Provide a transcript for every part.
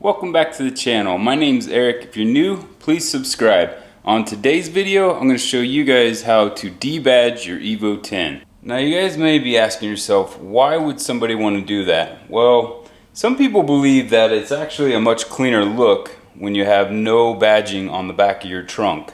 Welcome back to the channel. My name's Eric. If you're new, please subscribe. On today's video, I'm going to show you guys how to debadge your Evo 10. Now you guys may be asking yourself, why would somebody want to do that? Well, some people believe that it's actually a much cleaner look when you have no badging on the back of your trunk.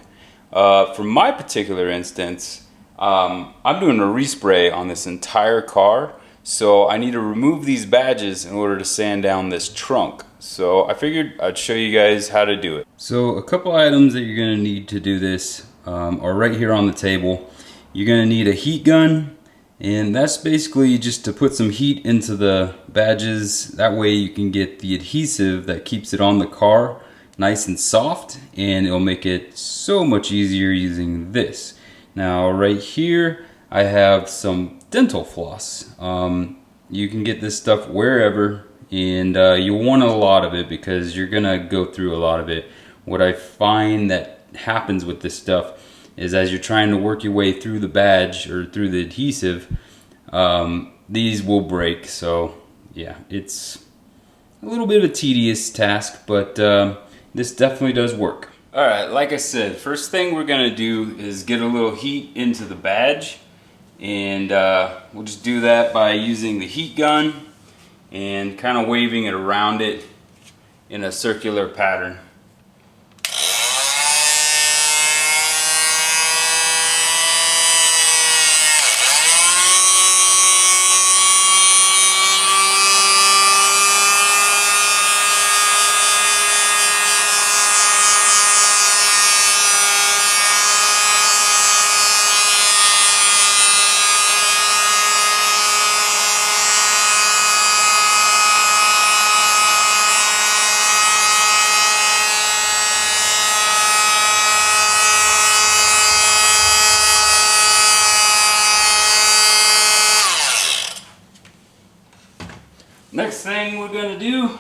For my particular instance, I'm doing a respray on this entire car, so I need to remove these badges in order to sand down this trunk. So I figured I'd show you guys how to do it. So a couple items that you're going to need to do this are right here on the table. You're going to need a heat gun, and that's basically just to put some heat into the badges. That way you can get the adhesive that keeps it on the car nice and soft, and it'll make it so much easier using this. Now right here I have some dental floss. You can get this stuff wherever, and you'll want a lot of it because you're gonna go through a lot of it. What I find that happens with this stuff is as you're trying to work your way through the badge or through the adhesive, these will break. So yeah, it's a little bit of a tedious task, but this definitely does work. Alright, like I said, first thing we're gonna do is get a little heat into the badge, and we'll just do that by using the heat gun and kind of waving it around it in a circular pattern. Next thing we're going to do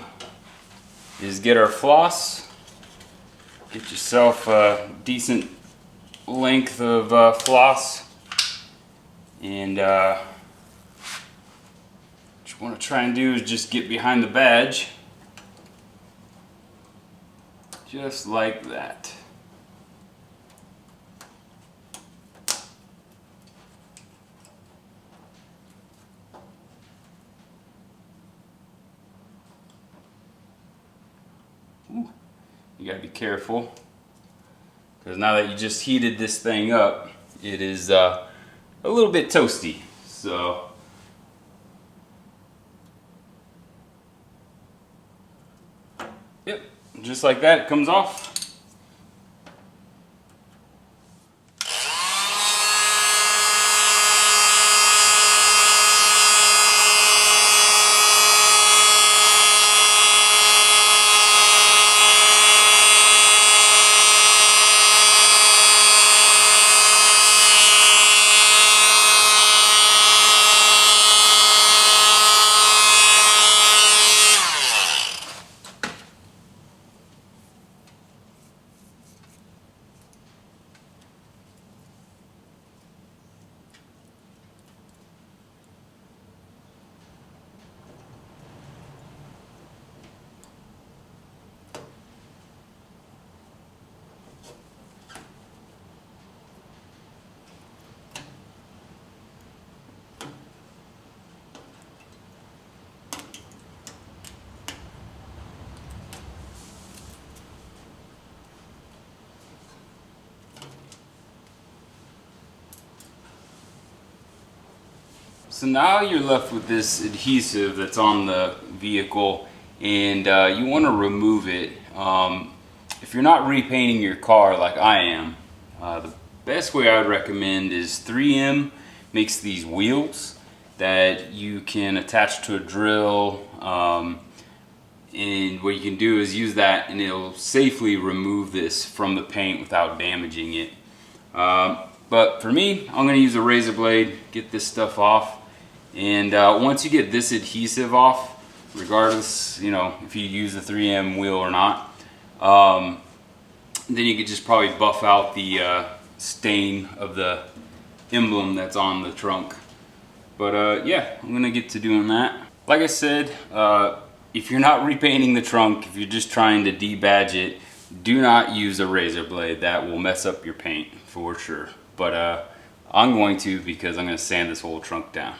is get our floss. Get yourself a decent length of floss, and what you want to try and do is just get behind the badge, just like that. Ooh, you gotta be careful, because now that you just heated this thing up, it is a little bit toasty. So yep, just like that, it comes off. So now you're left with this adhesive that's on the vehicle, and you want to remove it. If you're not repainting your car like I am, the best way I would recommend is 3M makes these wheels that you can attach to a drill, and what you can do is use that and it'll safely remove this from the paint without damaging it. But for me, I'm going to use a razor blade, get this stuff off. And once you get this adhesive off, regardless, you know, if you use the 3M wheel or not, then you could just probably buff out the stain of the emblem that's on the trunk. But yeah, I'm gonna get to doing that. Like I said, if you're not repainting the trunk, if you're just trying to debadge it, do not use a razor blade. That will mess up your paint for sure. But I'm going to, because I'm going to sand this whole trunk down.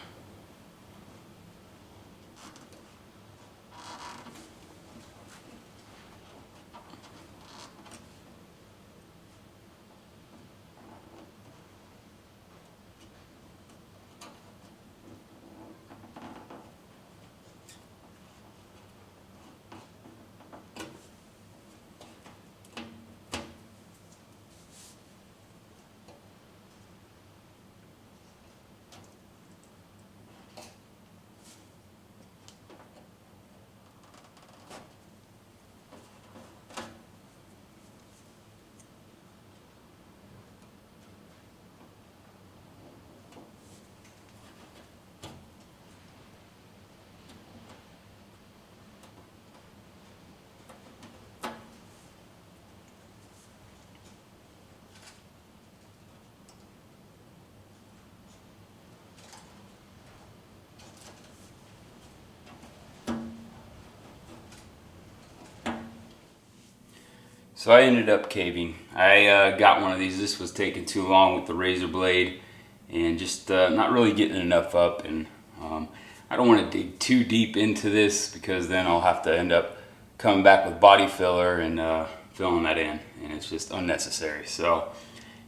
So I ended up caving. I got one of these. This was taking too long with the razor blade and just not really getting enough up. And I don't want to dig too deep into this because then I'll have to end up coming back with body filler and filling that in. And it's just unnecessary. So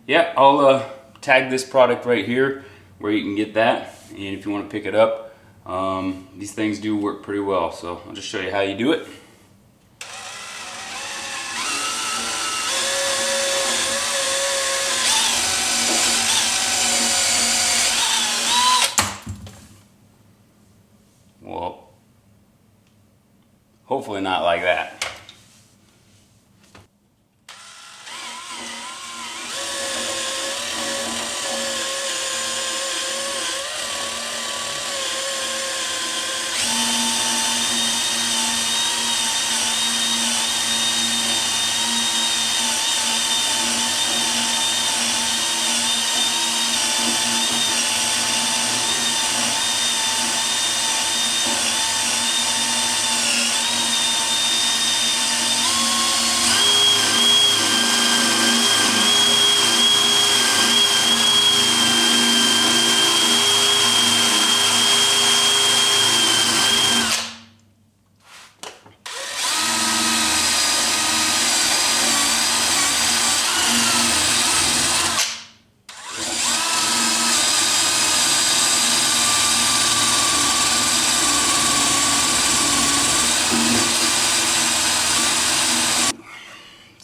yeah, I'll tag this product right here where you can get that. And if you want to pick it up, these things do work pretty well. So I'll just show you how you do it. Well, hopefully not like that.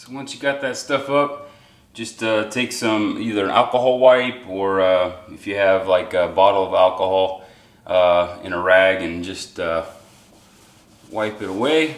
Once you got that stuff up, just take some, either an alcohol wipe or if you have like a bottle of alcohol in a rag, and just wipe it away.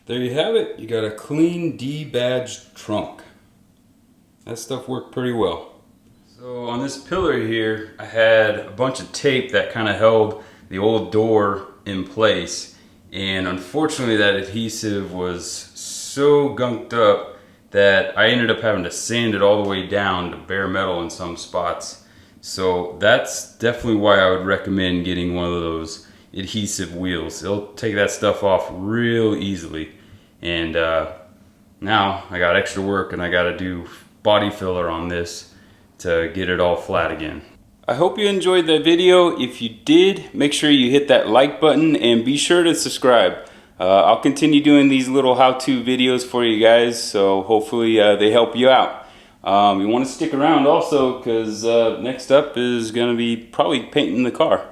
There you have it. You got a clean debadged trunk. That stuff worked pretty well. So on this pillar here, I had a bunch of tape that kind of held the old door in place. And unfortunately that adhesive was so gunked up that I ended up having to sand it all the way down to bare metal in some spots. So that's definitely why I would recommend getting one of those adhesive wheels. It'll take that stuff off real easily. And now I got extra work and I got to do body filler on this to get it all flat again. I hope you enjoyed that video. If you did, make sure you hit that like button and be sure to subscribe. I'll continue doing these little how-to videos for you guys, so hopefully they help you out. You want to stick around also, because next up is going to be probably painting the car.